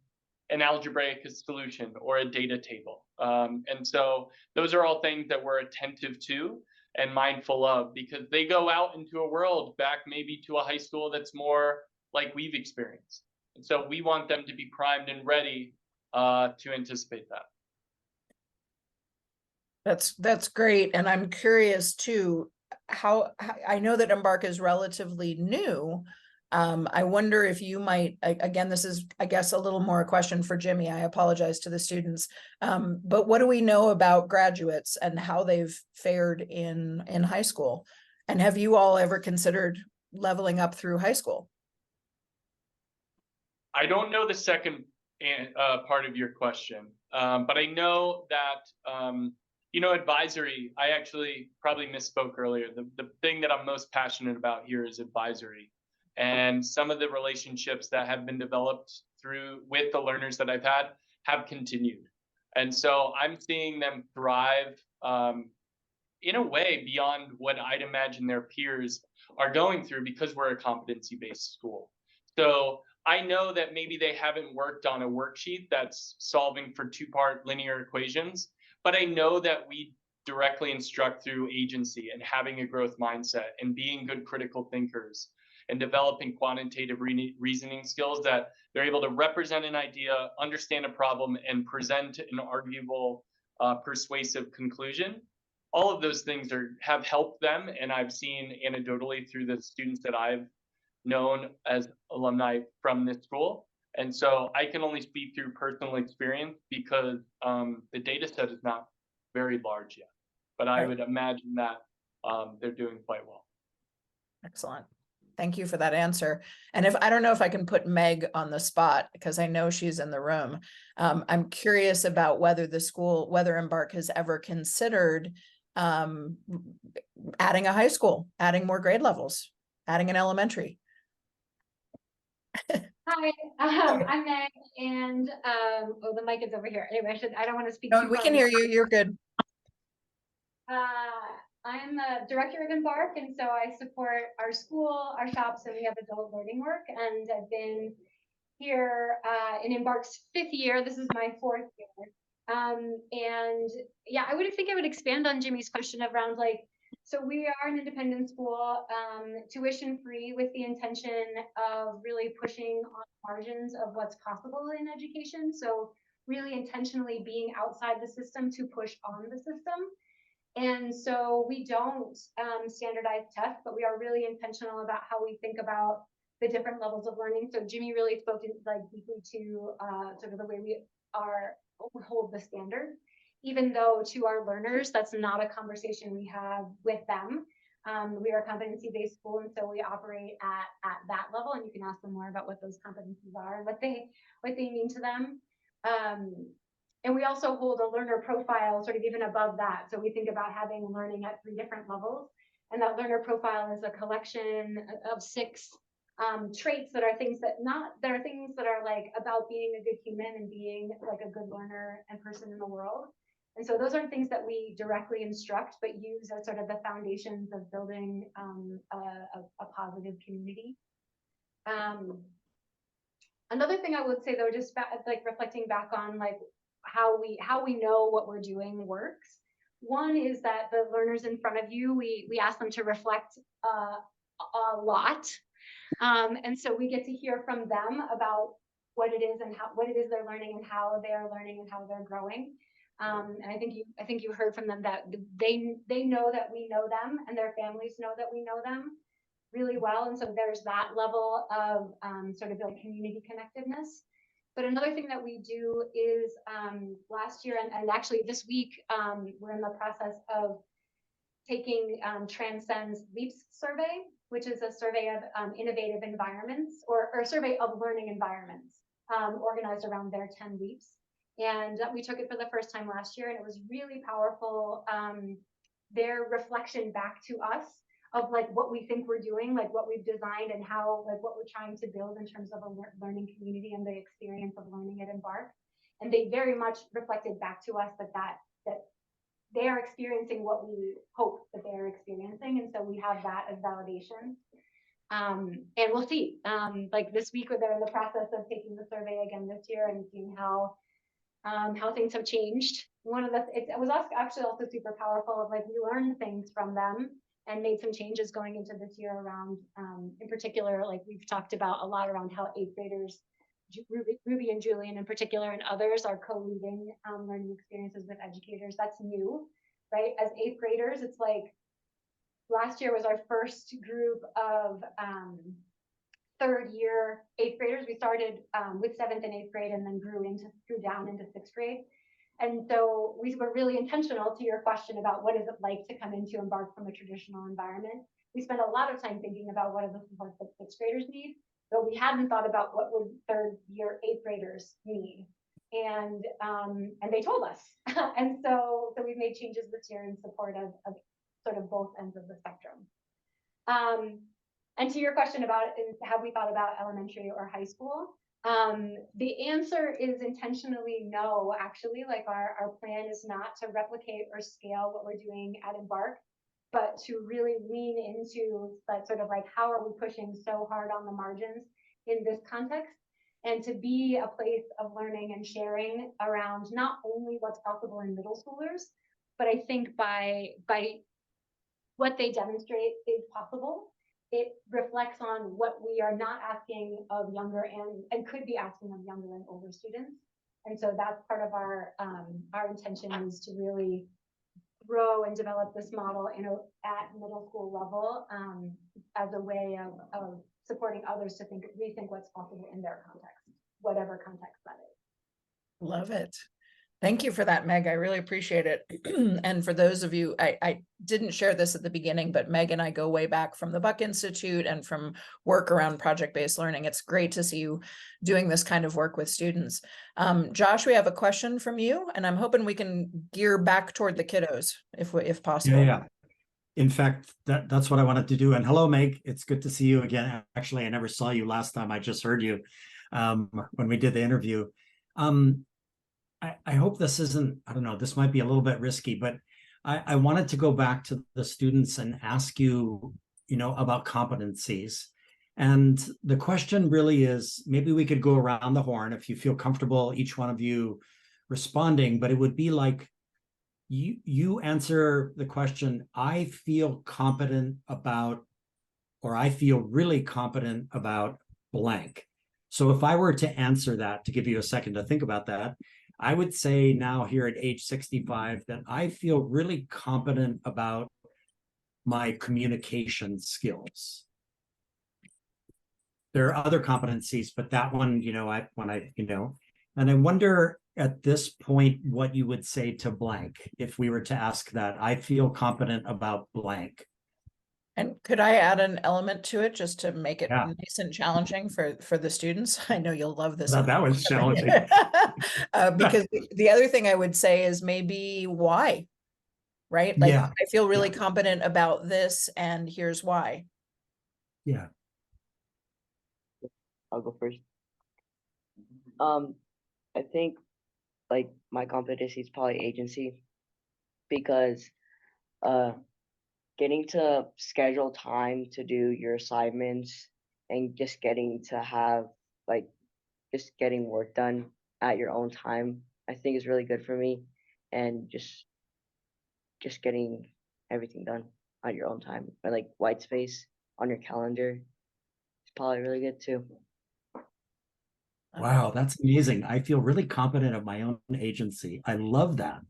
Speaker 2: an algebraic solution or a data table. And so those are all things that we're attentive to and mindful of, because they go out into a world back maybe to a high school that's more like we've experienced. And so we want them to be primed and ready to anticipate that.
Speaker 1: That's great. And I'm curious too, how I know that Embark is relatively new. I wonder if you might, again, this is, I guess, a little more a question for Jimmy. I apologize to the students. But what do we know about graduates and how they've fared in high school? And have you all ever considered leveling up through high school?
Speaker 2: I don't know the second part of your question, but I know that, advisory, I actually probably misspoke earlier. The thing that I'm most passionate about here is advisory. And some of the relationships that have been developed with the learners that I've had have continued. And so I'm seeing them thrive in a way beyond what I'd imagine their peers are going through because we're a competency-based school. So I know that maybe they haven't worked on a worksheet that's solving for two-part linear equations, but I know that we directly instruct through agency and having a growth mindset and being good critical thinkers and developing quantitative reasoning skills that they're able to represent an idea, understand a problem, and present an arguable, persuasive conclusion. All of those things have helped them, and I've seen anecdotally through the students that I've known as alumni from this school. And so I can only speak through personal experience because the data set is not very large yet. But I would imagine that they're doing quite well.
Speaker 1: Excellent. Thank you for that answer. And if I don't know if I can put Meg on the spot because I know she's in the room. I'm curious about whether the school, whether Embark has ever considered adding a high school, adding more grade levels, adding an elementary.
Speaker 12: Hi, I'm Meg, and oh, the mic is over here. Anyway, I don't want to speak.
Speaker 1: No,
Speaker 12: too
Speaker 1: we
Speaker 12: far
Speaker 1: can hear you. You're good.
Speaker 12: I'm the director of Embark, and so I support our school, our shops, and we have adult learning work. And I've been here in Embark's 5th year. This is my 4th year. And yeah, I would think I would expand on Jimmy's question around like, so we are an independent school, tuition free, with the intention of really pushing on margins of what's possible in education. So really intentionally being outside the system to push on the system. And so we don't standardize tests, but we are really intentional about how we think about the different levels of learning. So Jimmy really spoke like deeply to sort of the way we hold the standard, even though to our learners, that's not a conversation we have with them. We are a competency-based school, and so we operate at that level. And you can ask them more about what those competencies are and what they mean to them. And we also hold a learner profile sort of even above that. So we think about having learning at 3 different levels. And that learner profile is a collection of 6 traits that are things that are like about being a good human and being like a good learner and person in the world. And so those are things that we directly instruct, but use as sort of the foundations of building a positive community. Another thing I would say though, just like reflecting back on like how we know what we're doing works. One is that the learners in front of you, we ask them to reflect a lot. And so we get to hear from them about what it is and what it is they're learning and how they are learning and how they're growing. And I think you heard from them that they know that we know them and their families know that we know them really well. And so there's that level of sort of like community connectedness. But another thing that we do is last year and actually this week, we're in the process of taking Transcend's LEAPS survey, which is a survey of innovative environments or a survey of learning environments organized around their 10 LEAPS. And we took it for the first time last year, and it was really powerful. Their reflection back to us of like what we think we're doing, like what we've designed and how, like what we're trying to build in terms of a learning community and the experience of learning at Embark. And they very much reflected back to us that they are experiencing what we hope that they are experiencing. And so we have that as validation. And we'll see, like this week they're in the process of taking the survey again this year and seeing how things have changed. It was actually also super powerful of like, we learned things from them and made some changes going into this year around, in particular, like we've talked about a lot around how 8th graders, Ruby and Julian in particular, and others are co-leading learning experiences with educators. That's new, right? As 8th graders, it's like last year was our first group of 3rd year 8th graders. We started with 7th and 8th grade and then grew down into 6th grade. And so we were really intentional to your question about what is it like to come into Embark from a traditional environment. We spent a lot of time thinking about what are the supports that 6th graders need, but we hadn't thought about what would 3rd year 8th graders need. And they told us. And so we've made changes this year in support of sort of both ends of the spectrum. And to your question about have we thought about elementary or high school? The answer is intentionally no, actually. Like our plan is not to replicate or scale what we're doing at Embark, but to really lean into that sort of like, how are we pushing so hard on the margins in this context? And to be a place of learning and sharing around not only what's possible in middle schoolers, but I think by what they demonstrate is possible, it reflects on what we are not asking of younger and could be asking of younger and older students. And so that's part of our intention, is to really grow and develop this model at middle school level, as a way of supporting others to rethink what's possible in their context, whatever context that is.
Speaker 1: Love it. Thank you for that, Meg. I really appreciate it. And for those of you, I didn't share this at the beginning, but Meg and I go way back from the Buck Institute and from work around project-based learning. It's great to see you doing this kind of work with students. Josh, we have a question from you, and I'm hoping we can gear back toward the kiddos if possible.
Speaker 9: Yeah. In fact, that's what I wanted to do. And hello, Meg. It's good to see you again. Actually, I never saw you last time. I just heard you when we did the interview. I hope this isn't, I don't know, this might be a little bit risky, but I wanted to go back to the students and ask you, about competencies. And the question really is, maybe we could go around the horn if you feel comfortable, each one of you responding, but it would be like, you answer the question, I feel competent about, or I feel really competent about blank. So if I were to answer that, to give you a second to think about that, I would say now here at age 65 that I feel really competent about my communication skills. There are other competencies, but that one, and I wonder at this point what you would say to blank if we were to ask that. I feel competent about blank.
Speaker 1: And could I add an element to it just to make it
Speaker 9: Yeah.
Speaker 1: nice and challenging for the students? I know you'll love this.
Speaker 9: That was challenging.
Speaker 1: Because the other thing I would say is maybe why, right? Like,
Speaker 9: Yeah.
Speaker 1: I feel really competent about this, and here's why.
Speaker 9: Yeah.
Speaker 6: I'll go first. I think like my competency is probably agency, because getting to schedule time to do your assignments and just getting to have just getting work done at your own time, I think is really good for me. And just getting everything done at your own time, or like white space on your calendar is probably really good too.
Speaker 9: Wow, that's amazing. I feel really confident of my own agency. I love that.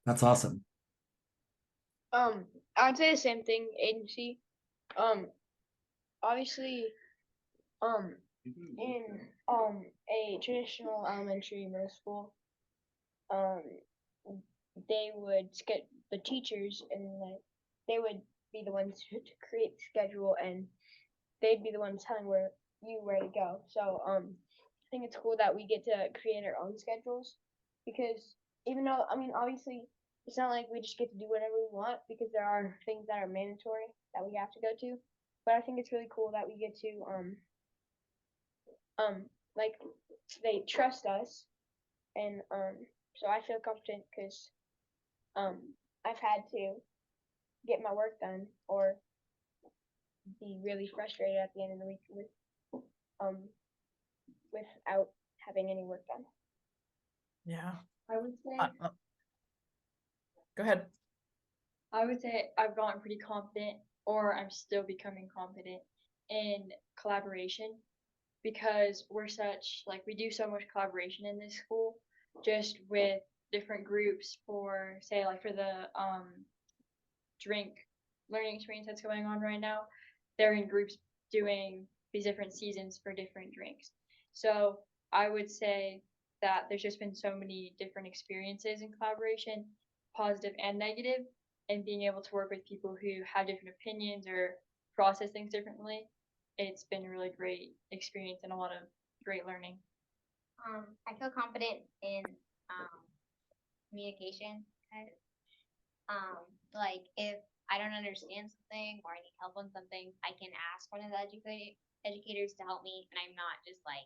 Speaker 9: That's awesome.
Speaker 4: I would say the same thing, agency. Obviously, in a traditional elementary middle school, they would get the teachers, and like they would be the ones to create the schedule, and they'd be the ones telling where to go. So I think it's cool that we get to create our own schedules, because even though, I mean, obviously it's not like we just get to do whatever we want, because there are things that are mandatory that we have to go to. But I think it's really cool that we get to like they trust us, and so I feel confident because I've had to get my work done or be really frustrated at the end of the week without having any work done.
Speaker 1: Yeah.
Speaker 8: I would say
Speaker 1: Go ahead.
Speaker 8: I would say I've gotten pretty confident, or I'm still becoming confident in collaboration, because we do so much collaboration in this school, just with different groups for, say, like for the drink learning experience that's going on right now. They're in groups doing these different seasons for different drinks. So I would say that there's just been so many different experiences in collaboration, positive and negative, and being able to work with people who have different opinions or process things differently. It's been a really great experience and a lot of great learning.
Speaker 5: I feel confident in communication. Like if I don't understand something or I need help on something, I can ask one of the educators to help me, and I'm not just like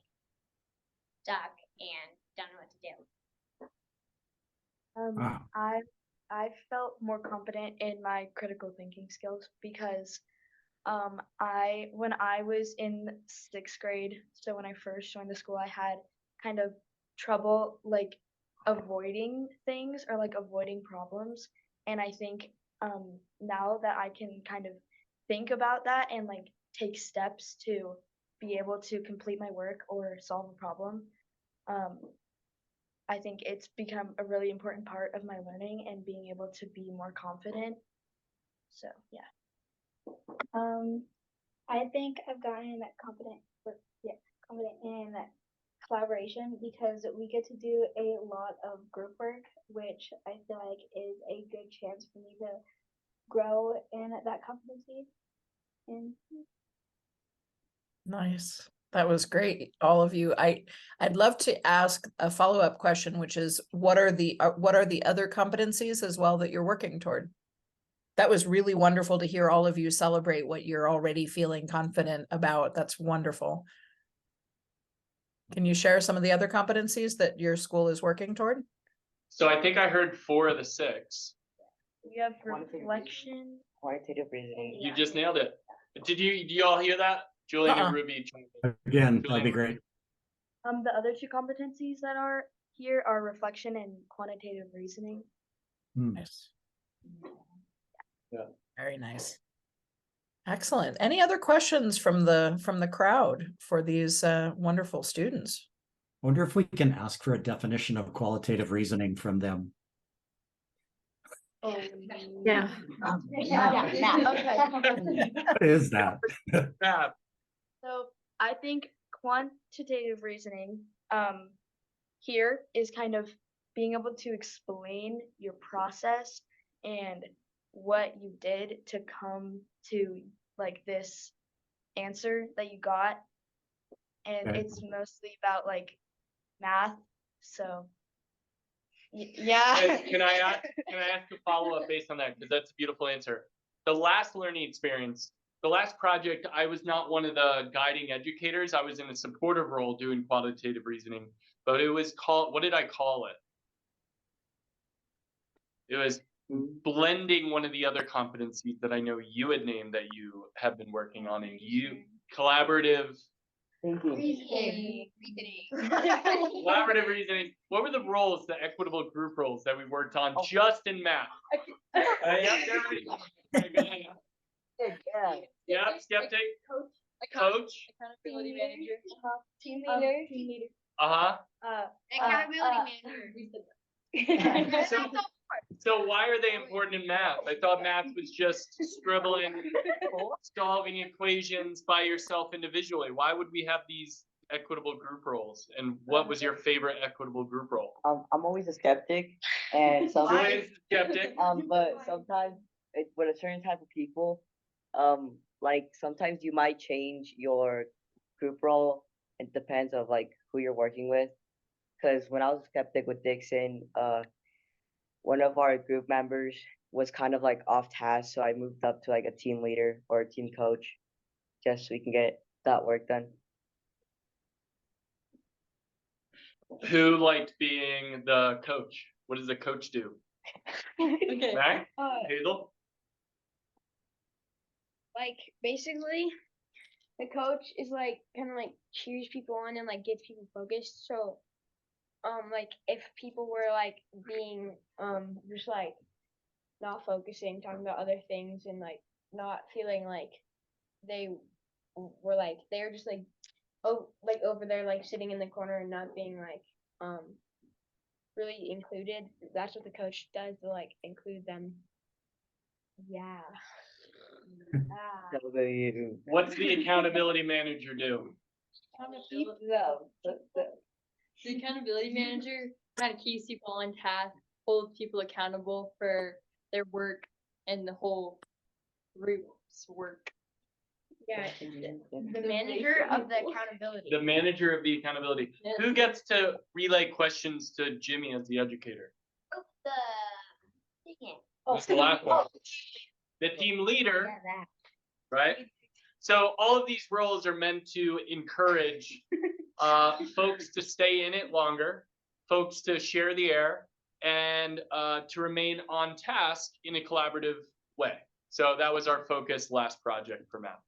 Speaker 5: stuck and don't know what to do.
Speaker 9: Wow.
Speaker 7: I felt more confident in my critical thinking skills because when I was in 6th grade, so when I first joined the school, I had kind of trouble like avoiding things or like avoiding problems. And I think now that I can kind of think about that and like take steps to be able to complete my work or solve a problem, I think it's become a really important part of my learning and being able to be more confident. So yeah.
Speaker 3: I think I've gotten confident in collaboration because we get to do a lot of group work, which I feel like is a good chance for me to grow in that competency. And
Speaker 1: Nice. That was great, all of you. I'd love to ask a follow-up question, which is what are the other competencies as well that you're working toward? That was really wonderful to hear all of you celebrate what you're already feeling confident about. That's wonderful. Can you share some of the other competencies that your school is working toward?
Speaker 2: So I think I heard 4 of the 6.
Speaker 7: We have reflection.
Speaker 6: Quantitative reasoning.
Speaker 2: You just nailed it. Did you all hear that? Julian and Ruby.
Speaker 9: Again, that'd be great.
Speaker 7: The other 2 competencies that are here are reflection and quantitative reasoning.
Speaker 1: Nice.
Speaker 2: Yeah.
Speaker 1: Very nice. Excellent. Any other questions from the crowd for these wonderful students?
Speaker 9: I wonder if we can ask for a definition of qualitative reasoning from them.
Speaker 7: Oh,
Speaker 10: Yeah.
Speaker 9: What is that?
Speaker 2: Math.
Speaker 7: So I think quantitative reasoning here is kind of being able to explain your process and what you did to come to like this answer that you got. And
Speaker 9: Okay.
Speaker 7: it's mostly about like math. So yeah.
Speaker 2: Can I ask a follow-up based on that? Because that's a beautiful answer. The last learning experience, the last project, I was not one of the guiding educators. I was in a supportive role doing quantitative reasoning, but it was called, what did I call it? It was blending one of the other competencies that I know you had named that you have been working on, and collaborative
Speaker 5: Reasoning.
Speaker 2: collaborative reasoning. What were the roles, the equitable group roles that we worked on just in math? Yeah, skeptic, coach,
Speaker 8: Accountability manager.
Speaker 3: team leader.
Speaker 5: Accountability manager.
Speaker 2: So why are they important in math? I thought math was just scribbling, solving equations by yourself individually. Why would we have these equitable group roles? And what was your favorite equitable group role?
Speaker 6: I'm always a skeptic, and sometimes
Speaker 2: Skeptic.
Speaker 6: but sometimes with a certain type of people, like sometimes you might change your group role. It depends of like who you're working with. Because when I was a skeptic with Dixon, one of our group members was kind of like off task, so I moved up to like a team leader or a team coach, just so we can get that work done.
Speaker 2: Who liked being the coach? What does the coach do?
Speaker 8: Okay.
Speaker 2: Right? Hazel?
Speaker 4: Like basically the coach is like kind of like cheers people on and like gets people focused. So like if people were like being just like not focusing, talking about other things and like not feeling like they were like they're just like like over there like sitting in the corner and not being like really included, that's what the coach does to like include them. Yeah.
Speaker 2: What's the accountability manager do?
Speaker 8: The accountability manager kind of keeps people on task, holds people accountable for their work and the whole group's work.
Speaker 4: Yeah, the manager of the accountability.
Speaker 2: The manager of the accountability.
Speaker 8: Yes.
Speaker 2: Who gets to relay questions to Jimmy as the educator? That's the last one. The team leader, right? So all of these roles are meant to encourage folks to stay in it longer, folks to share the air, and to remain on task in a collaborative way. So that was our focus last project for Matt.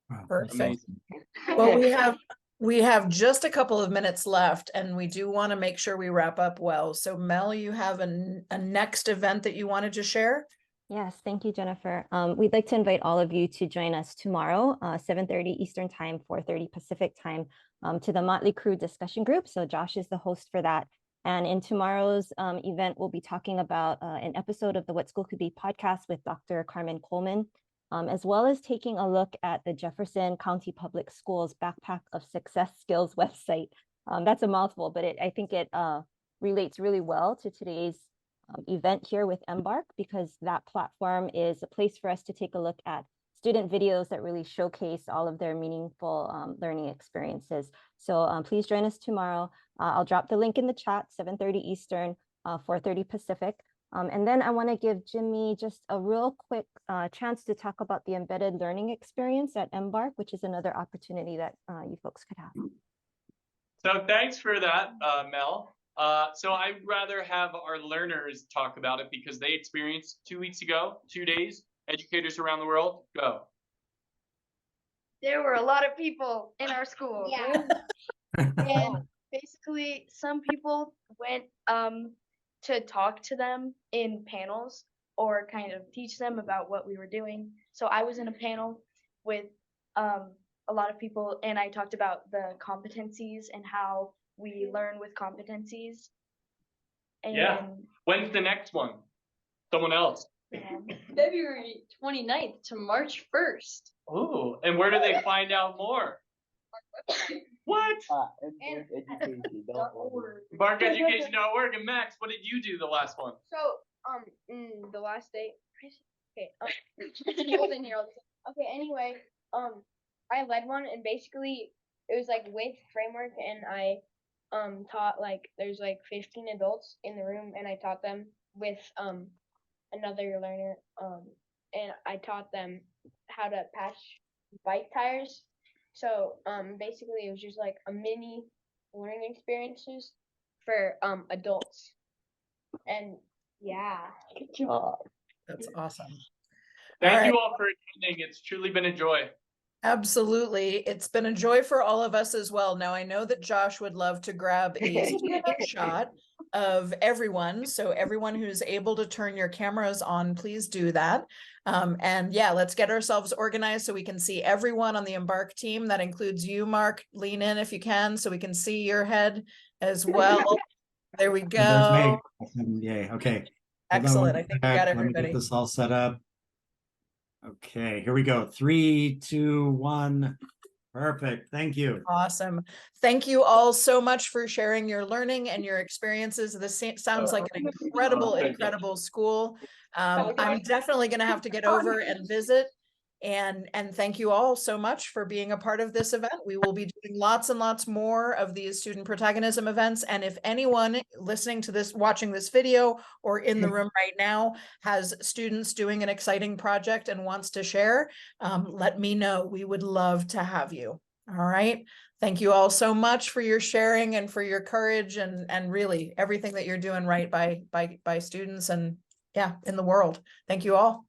Speaker 9: Wow,
Speaker 1: Perfect.
Speaker 2: Amazing.
Speaker 1: Well, we have just a couple of minutes left, and we do want to make sure we wrap up well. So Mel, you have a next event that you wanted to share?
Speaker 13: Yes, thank you, Jennifer. We'd like to invite all of you to join us tomorrow, 7:30 Eastern Time, 4:30 Pacific Time, to the Motley Crew discussion group. So Josh is the host for that. And in tomorrow's event, we'll be talking about an episode of the What School Could Be podcast with Dr. Carmen Coleman, as well as taking a look at the Jefferson County Public Schools Backpack of Success Skills website. That's a mouthful, but I think it relates really well to today's event here with Embark, because that platform is a place for us to take a look at student videos that really showcase all of their meaningful learning experiences. So please join us tomorrow. I'll drop the link in the chat, 7:30 Eastern, 4:30 Pacific. And then I want to give Jimmy just a real quick chance to talk about the embedded learning experience at Embark, which is another opportunity that you folks could have.
Speaker 2: So thanks for that, Mel. So I'd rather have our learners talk about it because they experienced 2 weeks ago, 2 days, educators around the world, go.
Speaker 7: There were a lot of people in our school.
Speaker 5: Yeah.
Speaker 7: And basically some people went to talk to them in panels or kind of teach them about what we were doing. So I was in a panel with a lot of people, and I talked about the competencies and how we learn with competencies. And
Speaker 2: Yeah. When's the next one? Someone else.
Speaker 8: February 29th to March 1st.
Speaker 2: Ooh, and where do they find out more? What? Embarkeducation.org. And Max, what did you do the last one?
Speaker 4: So, the last day. Okay. He wasn't here all the time. Okay. Anyway, I led one, and basically it was like with framework, and I taught, like, there's like 15 adults in the room, and I taught them with another learner, and I taught them how to patch bike tires. So basically it was just like a mini learning experiences for adults. And yeah.
Speaker 6: Good job.
Speaker 1: That's awesome.
Speaker 2: Thank you all for attending. It's truly been a joy.
Speaker 1: Absolutely. It's been a joy for all of us as well. Now, I know that Josh would love to grab a screenshot of everyone. So everyone who's able to turn your cameras on, please do that. And yeah, let's get ourselves organized so we can see everyone on the Embark team. That includes you, Mark. Lean in if you can so we can see your head as well. There we go.
Speaker 9: Yay. Okay.
Speaker 1: Excellent. I think we got
Speaker 9: Let me
Speaker 1: everybody.
Speaker 9: get this all set up. Okay, here we go. 3, 2, 1. Perfect. Thank you.
Speaker 1: Awesome. Thank you all so much for sharing your learning and your experiences. This sounds like an incredible school. I'm definitely going to have to get over and visit. And thank you all so much for being a part of this event. We will be doing lots and lots more of these student protagonism events. And if anyone listening to this, watching this video, or in the room right now has students doing an exciting project and wants to share, let me know. We would love to have you. All right. Thank you all so much for your sharing and for your courage and really everything that you're doing right by students and in the world. Thank you all.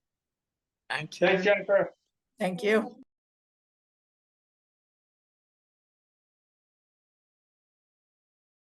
Speaker 2: Thank you. Thanks, Jennifer.
Speaker 1: Thank you.